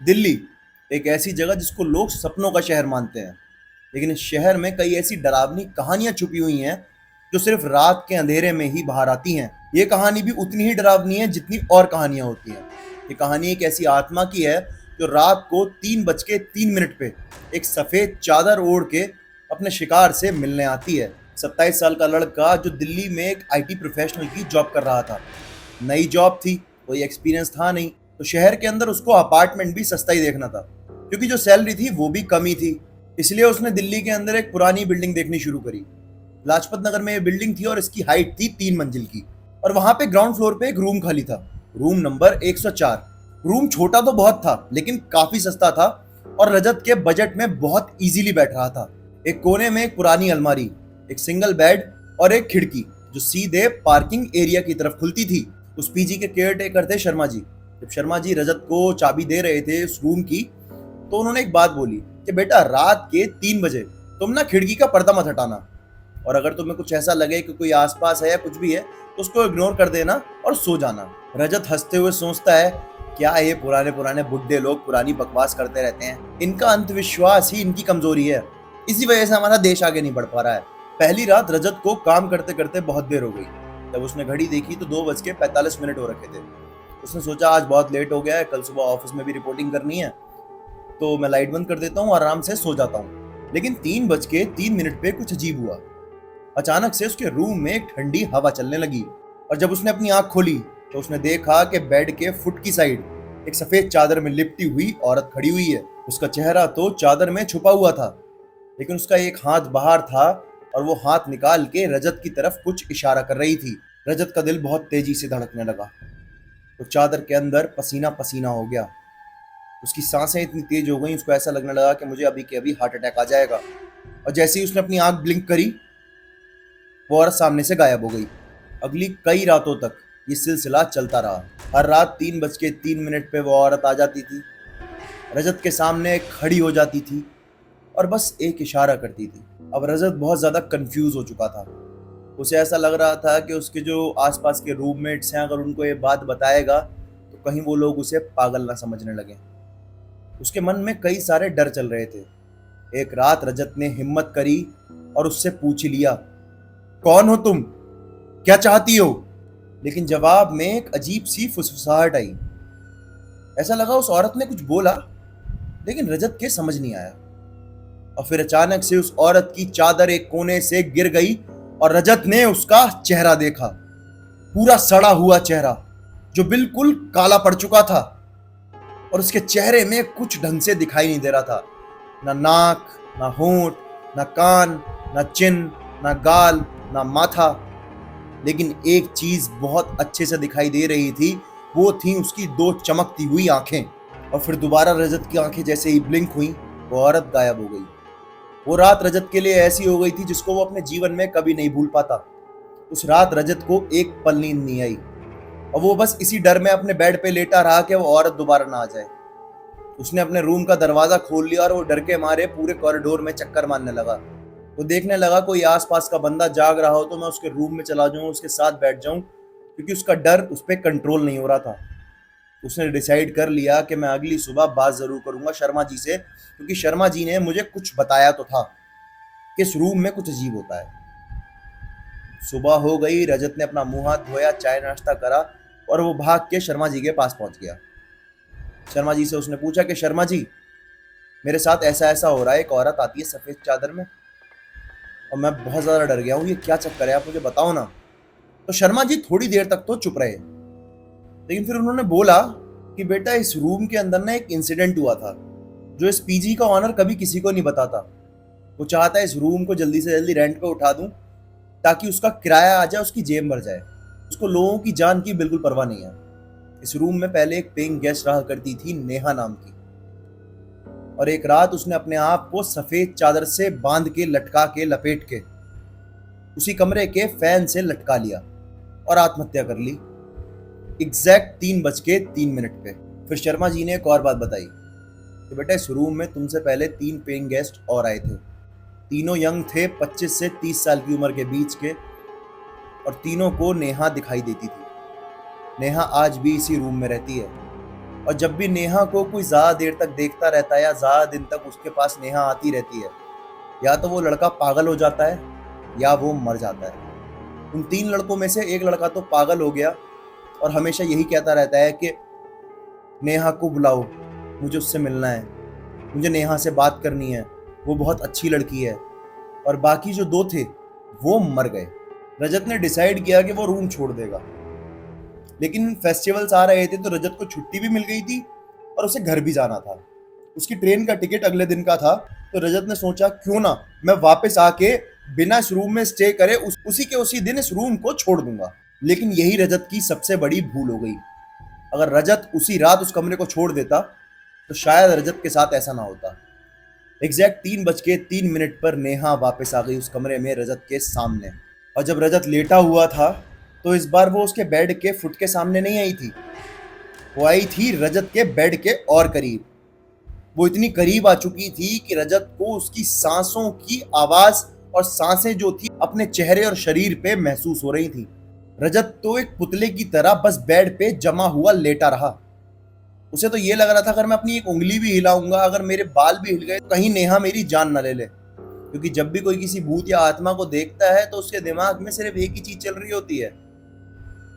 दिल्ली एक ऐसी जगह जिसको लोग सपनों का शहर मानते हैं, लेकिन इस शहर में कई ऐसी डरावनी कहानियां छुपी हुई हैं जो सिर्फ रात के अंधेरे में ही बाहर आती हैं। ये कहानी भी उतनी ही डरावनी है जितनी और कहानियां होती हैं। ये कहानी एक ऐसी आत्मा की है जो रात को 3:03 पे एक सफेद चादर ओढ़ के अपने शिकार से मिलने आती है। 27 साल का लड़का जो दिल्ली में एक आईटी प्रोफेशनल की जॉब कर रहा था। नई जॉब थी, कोई एक्सपीरियंस था नहीं, तो शहर के अंदर उसको अपार्टमेंट भी सस्ता ही देखना था, क्योंकि जो सैलरी थी वो भी कम ही थी। इसलिए उसने दिल्ली के अंदर एक पुरानी बिल्डिंग देखनी शुरू करी। लाजपत नगर में ये बिल्डिंग थी और इसकी हाइट थी 3 मंजिल की। और वहां पे ग्राउंड फ्लोर पे एक रूम खाली था, रूम नंबर 104। रूम छोटा तो बहुत था, लेकिन काफी सस्ता था और रजत के बजट में बहुत इजीली बैठ रहा था। एक कोने में एक पुरानी अलमारी, एक सिंगल बेड और एक खिड़की जो सीधे पार्किंग एरिया की तरफ खुलती थी। उस पीजी के केयर टेकर थे शर्मा जी। जब शर्मा जी रजत को चाबी दे रहे थे उस रूम की, तो उन्होंने एक बात बोली कि बेटा, रात के 3 बजे तुम ना खिड़की का पर्दा मत हटाना, और अगर तुम्हें कुछ ऐसा लगे कि कोई आसपास है या कुछ भी है तो उसको इग्नोर कर देना और सो जाना। रजत हंसते हुए सोचता है, क्या ये पुराने पुराने बुड्ढे लोग पुरानी बकवास करते रहते हैं, इनका अंधविश्वास ही इनकी कमजोरी है, इसी वजह से हमारा देश आगे नहीं बढ़ पा रहा है। पहली रात रजत को काम करते करते बहुत देर हो गई। जब उसने घड़ी देखी तो 2:45 हो रखे थे। उसने सोचा आज बहुत लेट हो गया है, कल सुबह ऑफिस में भी रिपोर्टिंग करनी है, तो मैं लाइट बंद कर देता हूँ, आराम से सो जाता हूँ। लेकिन 3:03 पे कुछ अजीब हुआ। अचानक से उसके रूम में एक ठंडी हवा चलने लगी, और जब उसने अपनी आंख खोली तो उसने देखा कि बेड के फुट की साइड एक सफेद चादर में लिपटी हुई औरत खड़ी हुई है। उसका चेहरा तो चादर में छुपा हुआ था, लेकिन उसका एक हाथ बाहर था और वो हाथ निकाल के रजत की तरफ कुछ इशारा कर रही थी। रजत का दिल बहुत तेजी से धड़कने लगा। तो चादर के अंदर पसीना पसीना हो गया। उसकी सांसें इतनी तेज हो गई, उसको ऐसा लगने लगा कि मुझे अभी के अभी हार्ट अटैक आ जाएगा। और जैसे ही उसने अपनी आंख ब्लिंक करी, वो औरत सामने से गायब हो गई। अगली कई रातों तक ये सिलसिला चलता रहा। हर रात 3:03 पे वो औरत आ जाती थी, रजत के सामने खड़ी हो जाती थी और बस एक इशारा करती थी। अब रजत बहुत ज़्यादा कंफ्यूज हो चुका था। उसे ऐसा लग रहा था कि उसके जो आसपास के रूममेट्स हैं, अगर उनको ये बात बताएगा तो कहीं वो लोग उसे पागल ना समझने लगे। उसके मन में कई सारे डर चल रहे थे। एक रात रजत ने हिम्मत करी और उससे पूछ लिया, कौन हो तुम, क्या चाहती हो? लेकिन जवाब में एक अजीब सी फुसफुसाहट आई। ऐसा लगा उस औरत ने कुछ बोला, लेकिन रजत के समझ नहीं आया। और फिर अचानक से उस औरत की चादर एक कोने से गिर गई और रजत ने उसका चेहरा देखा। पूरा सड़ा हुआ चेहरा जो बिल्कुल काला पड़ चुका था, और उसके चेहरे में कुछ ढंग से दिखाई नहीं दे रहा था। ना नाक, ना होंठ, ना कान, ना चिन, ना गाल, ना माथा। लेकिन एक चीज बहुत अच्छे से दिखाई दे रही थी, वो थी उसकी दो चमकती हुई आंखें। और फिर दोबारा रजत की आंखें जैसे ही ब्लिंक हुई, वो औरत गायब हो गई। वो रात रजत के लिए ऐसी हो गई थी जिसको वो अपने जीवन में कभी नहीं भूल पाता। उस रात रजत को एक पल नींद नहीं आई, और वो बस इसी डर में अपने बेड पे लेटा रहा कि वो औरत दोबारा ना आ जाए। उसने अपने रूम का दरवाजा खोल लिया और वो डर के मारे पूरे कॉरिडोर में चक्कर मारने लगा। वो देखने लगा कोई आसपास का बंदा जाग रहा हो तो मैं उसके रूम में चला जाऊं, उसके साथ बैठ जाऊं, क्योंकि उसका डर उस पर कंट्रोल नहीं हो रहा था। उसने डिसाइड कर लिया कि मैं अगली सुबह बात जरूर करूंगा शर्मा जी से, क्योंकि शर्मा जी ने मुझे कुछ बताया तो था कि इस रूम में कुछ अजीब होता है। सुबह हो गई, रजत ने अपना मुंह हाथ धोया, चाय नाश्ता करा और वो भाग के शर्मा जी के पास पहुंच गया। शर्मा जी से उसने पूछा कि शर्मा जी, मेरे साथ ऐसा ऐसा हो रहा है, एक औरत आती है सफेद चादर में और मैं बहुत ज्यादा डर गया हूँ, ये क्या चक्कर है, आप मुझे बताओ ना। तो शर्मा जी थोड़ी देर तक तो चुप रहे, लेकिन फिर उन्होंने बोला कि बेटा, इस रूम के अंदर ना एक इंसिडेंट हुआ था जो इस पीजी का ऑनर कभी किसी को नहीं बताता। वो चाहता है इस रूम को जल्दी से जल्दी रेंट पे उठा दूं, ताकि उसका किराया आ जाए, उसकी जेब भर जाए। उसको लोगों की जान की बिल्कुल परवाह नहीं है। इस रूम में पहले एक पेइंग गेस्ट रहा करती थी, नेहा नाम की, और एक रात उसने अपने आप को सफेद चादर से बांध के लटका के लपेट के उसी कमरे के फैन से लटका लिया और आत्महत्या कर ली, एग्जैक्ट 3:03 पे। फिर शर्मा जी ने एक और बात बताई कि बेटा, इस रूम में तुमसे पहले 3 पेइंग गेस्ट और आए थे। तीनों यंग थे, 25 से 30 साल की उम्र के बीच के, और तीनों को नेहा दिखाई देती थी। नेहा आज भी इसी रूम में रहती है। और जब भी नेहा को कोई ज्यादा देर तक देखता रहता है या ज्यादा दिन तक उसके पास नेहा आती रहती है, या तो वो लड़का पागल हो जाता है या वो मर जाता है। उन 3 लड़कों में से एक लड़का तो पागल हो गया और हमेशा यही कहता रहता है कि नेहा को बुलाओ, मुझे उससे मिलना है, मुझे नेहा से बात करनी है, वो बहुत अच्छी लड़की है। और बाकी जो 2 थे वो मर गए। रजत ने डिसाइड किया कि वो रूम छोड़ देगा, लेकिन फेस्टिवल्स आ रहे थे तो रजत को छुट्टी भी मिल गई थी और उसे घर भी जाना था। उसकी ट्रेन का टिकट अगले दिन का था, तो रजत ने सोचा क्यों ना मैं वापस आके बिना इस रूम में स्टे करे उसी के उसी दिन इस रूम को छोड़ दूंगा। लेकिन यही रजत की सबसे बड़ी भूल हो गई। अगर रजत उसी रात उस कमरे को छोड़ देता तो शायद रजत के साथ ऐसा ना होता। एग्जैक्ट 3:03 पर नेहा वापस आ गई उस कमरे में रजत के सामने। और जब रजत लेटा हुआ था तो इस बार वो उसके बेड के फुट के सामने नहीं आई थी, वो आई थी रजत के बेड के और करीब। वो इतनी करीब आ चुकी थी कि रजत को उसकी सांसों की आवाज और सांसें जो थी अपने चेहरे और शरीर पे महसूस हो रही थी। रजत तो एक पुतले की तरह बस बेड पे जमा हुआ लेटा रहा। उसे तो ये लग रहा था अगर मैं अपनी एक उंगली भी हिलाऊंगा, अगर मेरे बाल भी हिल गए, तो कहीं नेहा मेरी जान न ले ले। क्योंकि जब भी कोई किसी भूत या आत्मा को देखता है तो उसके दिमाग में सिर्फ एक ही चीज चल रही होती है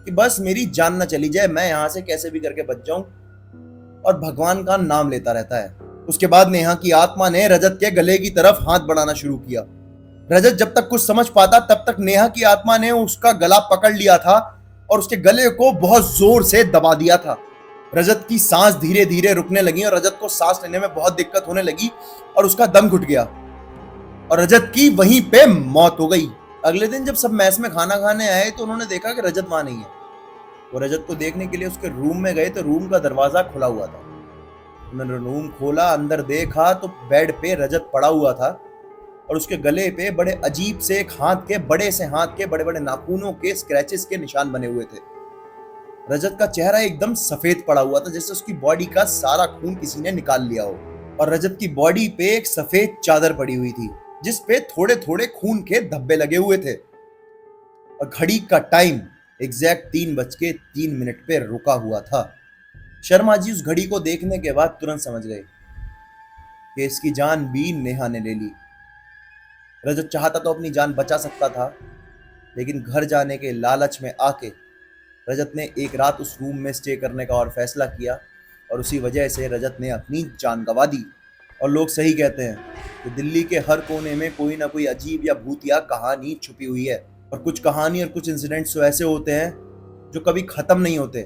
कि बस मेरी जान न चली जाए, मैं यहां से कैसे भी करके बच जाऊं, और भगवान का नाम लेता रहता है। उसके बाद नेहा की आत्मा ने रजत के गले की तरफ हाथ बढ़ाना शुरू किया। रजत जब तक कुछ समझ पाता तब तक नेहा की आत्मा ने उसका गला पकड़ लिया था और उसके गले को बहुत जोर से दबा दिया था। रजत की सांस धीरे धीरे रुकने लगी और रजत को सांस लेने में बहुत दिक्कत होने लगी और उसका दम घुट गया और रजत की वहीं पे मौत हो गई। अगले दिन जब सब मैस में खाना खाने आए तो उन्होंने देखा कि रजत वहां नहीं है। वो रजत को देखने के लिए उसके रूम में गए तो रूम का दरवाजा खुला हुआ था। उन्होंने रूम खोला, अंदर देखा तो बेड पे रजत पड़ा हुआ था और उसके गले पे बड़े अजीब से एक हाथ के बड़े बड़े नाखूनों के स्क्रैचेस के निशान बने हुए थे। रजत का चेहरा एकदम सफेद पड़ा हुआ था, जैसे उसकी बॉडी का सारा खून किसी ने निकाल लिया हो। और रजत की बॉडी पे एक सफेद चादर पड़ी हुई थी जिस पे थोड़े थोड़े खून के धब्बे लगे हुए थे। और घड़ी का टाइम एग्जैक्ट 3:03 पे रुका हुआ था। शर्मा जी उस घड़ी को देखने के बाद तुरंत समझ गए कि इसकी जान भी नेहा ने ले ली। रजत चाहता तो अपनी जान बचा सकता था, लेकिन घर जाने के लालच में आके रजत ने एक रात उस रूम में स्टे करने का और फैसला किया और उसी वजह से रजत ने अपनी जान गंवा दी। और लोग सही कहते हैं कि दिल्ली के हर कोने में कोई ना कोई अजीब या भूतिया कहानी छुपी हुई है। और कुछ कहानी और कुछ इंसिडेंट्स तो ऐसे होते हैं जो कभी ख़त्म नहीं होते,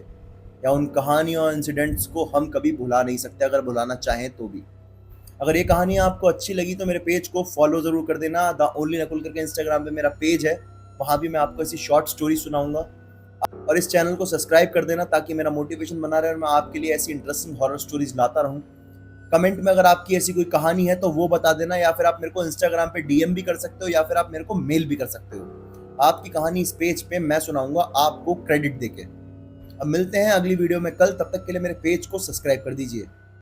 या उन कहानियों और इंसिडेंट्स को हम कभी भुला नहीं सकते, अगर भुलाना चाहें तो भी। अगर ये कहानी आपको अच्छी लगी तो मेरे पेज को फॉलो ज़रूर कर देना। द ओनली नकुल करके इंस्टाग्राम पे मेरा पेज है, वहाँ भी मैं आपको ऐसी शॉर्ट स्टोरी सुनाऊंगा। और इस चैनल को सब्सक्राइब कर देना ताकि मेरा मोटिवेशन बना रहे और मैं आपके लिए ऐसी इंटरेस्टिंग हॉरर स्टोरीज लाता रहूं। कमेंट में अगर आपकी ऐसी कोई कहानी है तो वो बता देना, या फिर आप मेरे को इंस्टाग्राम पे डीएम भी कर सकते हो, या फिर आप मेरे को मेल भी कर सकते हो। आपकी कहानी इस पेज पे मैं सुनाऊंगा आपको क्रेडिट देके। अब मिलते हैं अगली वीडियो में कल, तब तक के लिए मेरे पेज को सब्सक्राइब कर दीजिए।